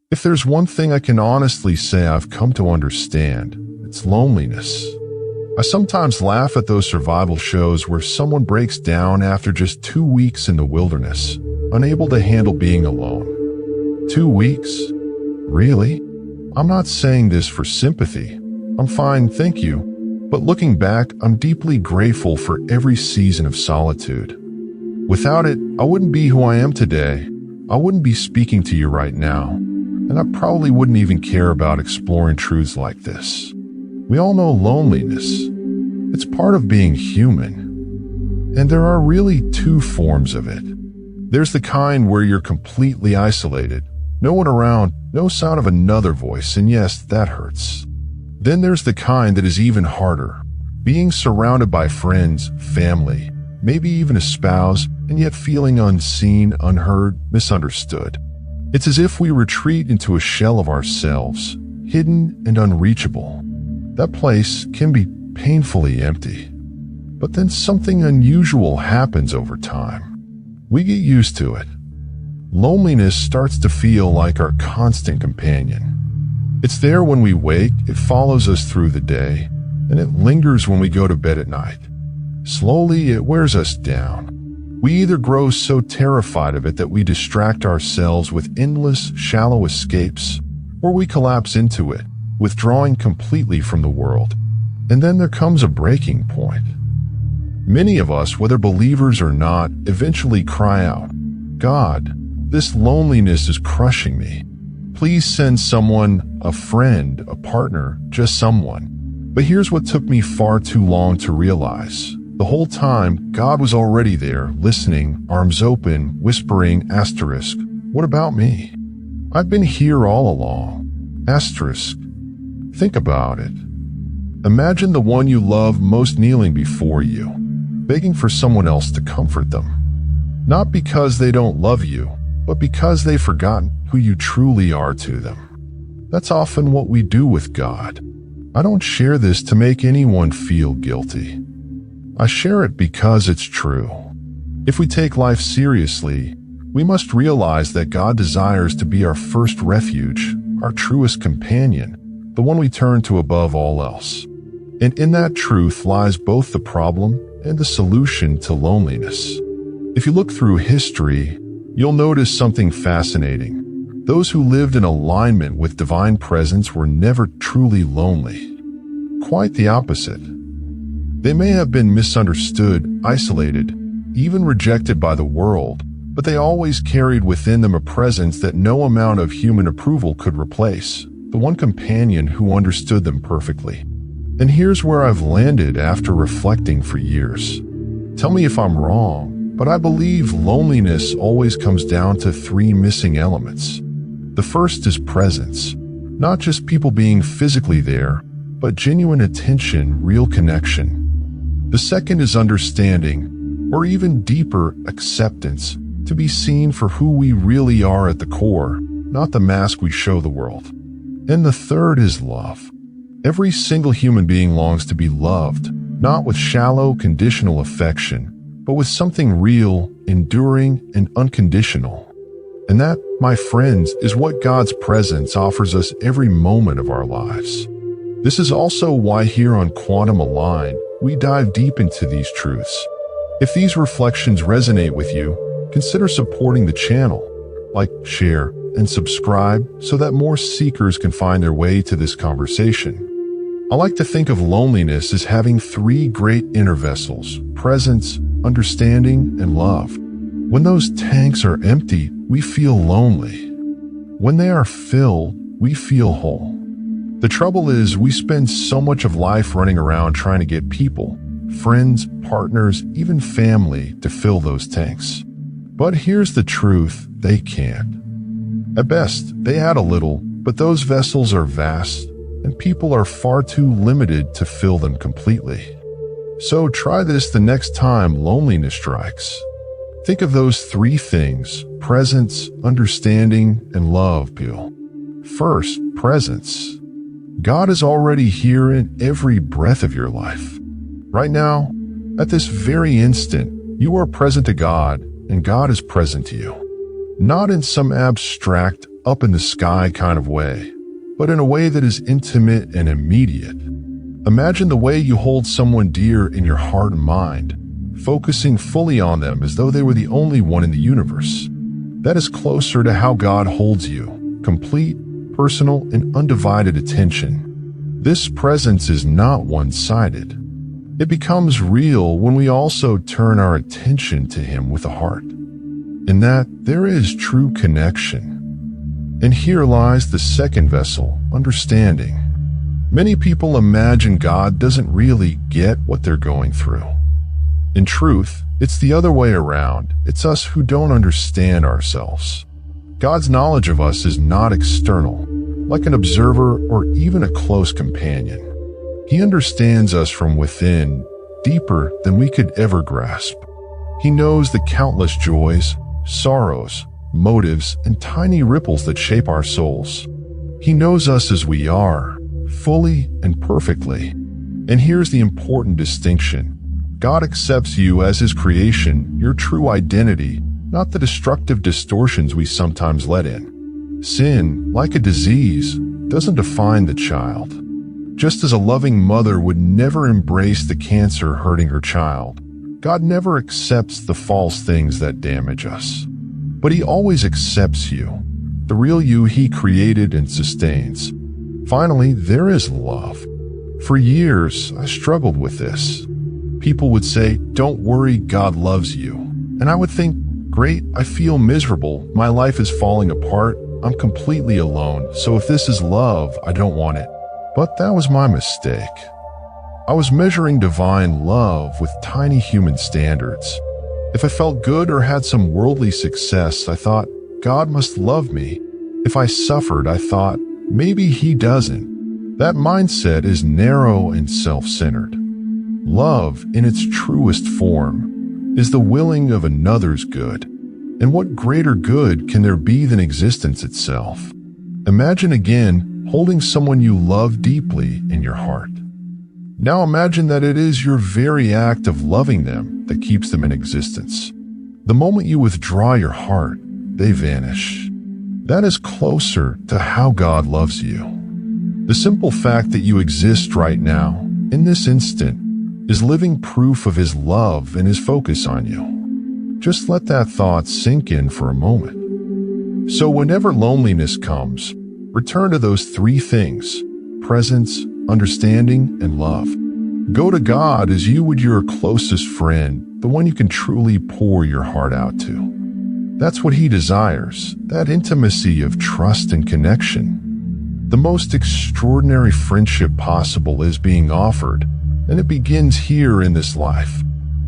If there's one thing I can honestly say I've come to understand, it's loneliness. I sometimes laugh at those survival shows where someone breaks down after just 2 weeks in the wilderness, unable to handle being alone. 2 weeks? Really? I'm not saying this for sympathy. I'm fine, thank you. But looking back, I'm deeply grateful for every season of solitude. Without it, I wouldn't be who I am today. I wouldn't be speaking to you right now. And I probably wouldn't even care about exploring truths like this. We all know loneliness. It's part of being human. And there are really 2 forms of it. There's the kind where you're completely isolated. No one around, no sound of another voice, and yes, that hurts. Then there's the kind that is even harder. Being surrounded by friends, family, maybe even a spouse, and yet feeling unseen, unheard, misunderstood. It's as if we retreat into a shell of ourselves, hidden and unreachable. That place can be painfully empty. But then something unusual happens over time. We get used to it. Loneliness starts to feel like our constant companion. It's there when we wake, it follows us through the day, and it lingers when we go to bed at night. Slowly, it wears us down. We either grow so terrified of it that we distract ourselves with endless, shallow escapes, or we collapse into it, withdrawing completely from the world. And then there comes a breaking point. Many of us, whether believers or not, eventually cry out, "God, this loneliness is crushing me. Please send someone, a friend, a partner, just someone." But here's what took me far too long to realize. The whole time, God was already there, listening, arms open, whispering, asterisk, "What about me? I've been here all along." Asterisk. Think about it. Imagine the one you love most kneeling before you, begging for someone else to comfort them. Not because they don't love you, but because they've forgotten who you truly are to them. That's often what we do with God. I don't share this to make anyone feel guilty. I share it because it's true. If we take life seriously, we must realize that God desires to be our first refuge, our truest companion, the one we turn to above all else. And in that truth lies both the problem and the solution to loneliness. If you look through history, you'll notice something fascinating. Those who lived in alignment with divine presence were never truly lonely. Quite the opposite. They may have been misunderstood, isolated, even rejected by the world, but they always carried within them a presence that no amount of human approval could replace, the one companion who understood them perfectly. And here's where I've landed after reflecting for years. Tell me if I'm wrong, but I believe loneliness always comes down to 3 missing elements. The first is presence, not just people being physically there, but genuine attention, real connection. The second is understanding, or even deeper, acceptance, to be seen for who we really are at the core, not the mask we show the world. And the third is love. Every single human being longs to be loved, not with shallow, conditional affection, but with something real, enduring, and unconditional. And that, my friends, is what God's presence offers us every moment of our lives. This is also why here on Quantum Aligned, we dive deep into these truths. If these reflections resonate with you, consider supporting the channel. Like, share, and subscribe so that more seekers can find their way to this conversation. I like to think of loneliness as having 3 great inner vessels: presence, understanding, and love. When those tanks are empty, we feel lonely. When they are filled, we feel whole. The trouble is, we spend so much of life running around trying to get people, friends, partners, even family to fill those tanks. But here's the truth, they can't. At best, they add a little, but those vessels are vast, and people are far too limited to fill them completely. So try this the next time loneliness strikes. Think of those 3 things: presence, understanding, and love, Bill. First, presence. God is already here in every breath of your life. Right now, at this very instant, you are present to God, and God is present to you. Not in some abstract, up in the sky kind of way, but in a way that is intimate and immediate. Imagine the way you hold someone dear in your heart and mind, focusing fully on them as though they were the only one in the universe. That is closer to how God holds you, complete, personal, and undivided attention. This presence is not one-sided. It becomes real when we also turn our attention to Him with a heart. In that, there is true connection. And here lies the second vessel, understanding. Many people imagine God doesn't really get what they're going through. In truth, it's the other way around. It's us who don't understand ourselves. God's knowledge of us is not external, like an observer or even a close companion. He understands us from within, deeper than we could ever grasp. He knows the countless joys, sorrows, motives, and tiny ripples that shape our souls. He knows us as we are, fully and perfectly. And here's the important distinction. God accepts you as His creation, your true identity, not the destructive distortions we sometimes let in. Sin, like a disease, doesn't define the child. Just as a loving mother would never embrace the cancer hurting her child, God never accepts the false things that damage us. But He always accepts you, the real you He created and sustains. Finally, there is love. For years, I struggled with this. People would say, "Don't worry, God loves you." And I would think, great, I feel miserable, my life is falling apart, I'm completely alone, so if this is love, I don't want it. But that was my mistake. I was measuring divine love with tiny human standards. If I felt good or had some worldly success, I thought, God must love me. If I suffered, I thought, maybe He doesn't. That mindset is narrow and self-centered. Love, in its truest form, is the willing of another's good. And what greater good can there be than existence itself? Imagine again holding someone you love deeply in your heart. Now imagine that it is your very act of loving them that keeps them in existence. The moment you withdraw your heart, they vanish. That is closer to how God loves you. The simple fact that you exist right now, in this instant, is living proof of His love and His focus on you. Just let that thought sink in for a moment. So whenever loneliness comes, return to those three things: presence, understanding, and love. Go to God as you would your closest friend, the one you can truly pour your heart out to. That's what He desires, that intimacy of trust and connection. The most extraordinary friendship possible is being offered, and it begins here in this life.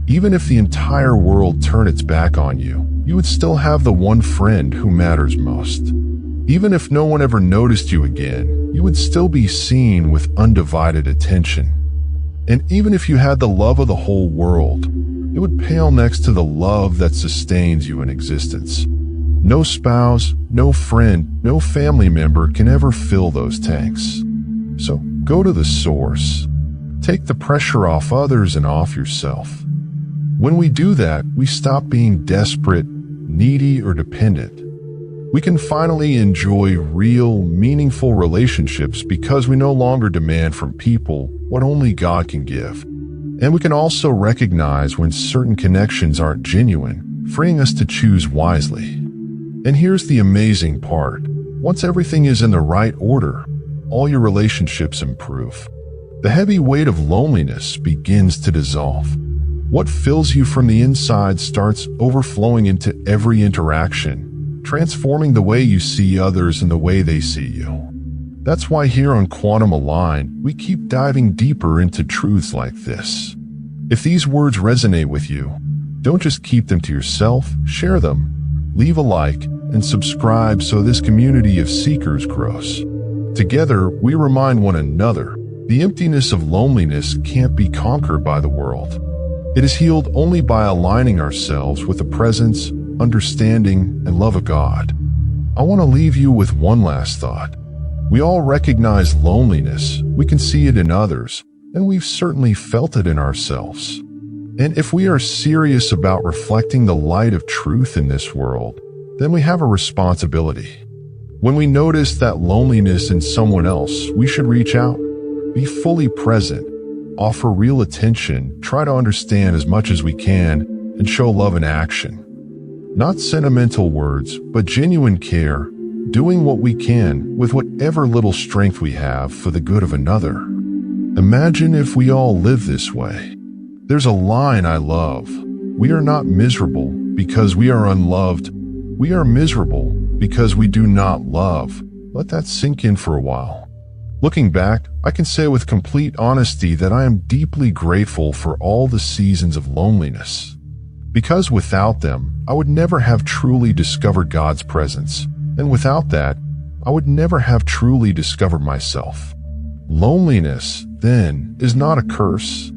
Even if the entire world turned its back on you, you would still have the one friend who matters most. Even if no one ever noticed you again, you would still be seen with undivided attention. And even if you had the love of the whole world, it would pale next to the love that sustains you in existence. No spouse, no friend, no family member can ever fill those tanks. So go to the source. Take the pressure off others and off yourself. When we do that, we stop being desperate, needy, or dependent. We can finally enjoy real, meaningful relationships because we no longer demand from people what only God can give. And we can also recognize when certain connections aren't genuine, freeing us to choose wisely. And here's the amazing part. Once everything is in the right order, all your relationships improve. The heavy weight of loneliness begins to dissolve. What fills you from the inside starts overflowing into every interaction, transforming the way you see others and the way they see you. That's why here on Quantum Aligned, we keep diving deeper into truths like this. If these words resonate with you, don't just keep them to yourself, share them. Leave a like and subscribe so this community of seekers grows. Together, we remind one another the emptiness of loneliness can't be conquered by the world. It is healed only by aligning ourselves with the presence, understanding, and love of God. I want to leave you with one last thought. We all recognize loneliness, we can see it in others, and we've certainly felt it in ourselves. And if we are serious about reflecting the light of truth in this world, then we have a responsibility. When we notice that loneliness in someone else, we should reach out, be fully present, offer real attention, try to understand as much as we can, and show love in action. Not sentimental words, but genuine care, doing what we can with whatever little strength we have for the good of another. Imagine if we all live this way. There's a line I love. We are not miserable because we are unloved. We are miserable because we do not love. Let that sink in for a while. Looking back, I can say with complete honesty that I am deeply grateful for all the seasons of loneliness. Because without them, I would never have truly discovered God's presence. And without that, I would never have truly discovered myself. Loneliness, then, is not a curse.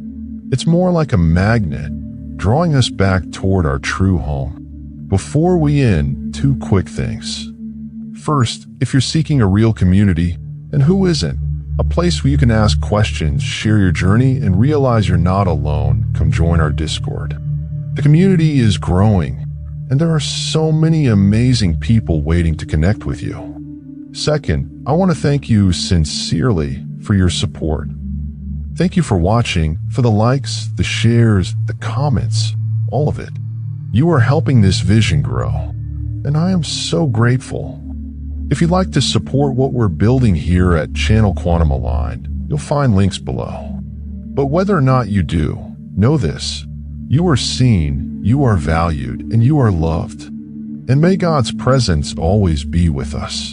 It's more like a magnet, drawing us back toward our true home. Before we end, 2 quick things. First, if you're seeking a real community, and who isn't? A place where you can ask questions, share your journey, and realize you're not alone, come join our Discord. The community is growing, and there are so many amazing people waiting to connect with you. Second, I want to thank you sincerely for your support. Thank you for watching, for the likes, the shares, the comments, all of it. You are helping this vision grow, and I am so grateful. If you'd like to support what we're building here at Channel Quantum Aligned, you'll find links below. But whether or not you do, know this: you are seen, you are valued, and you are loved. And may God's presence always be with us.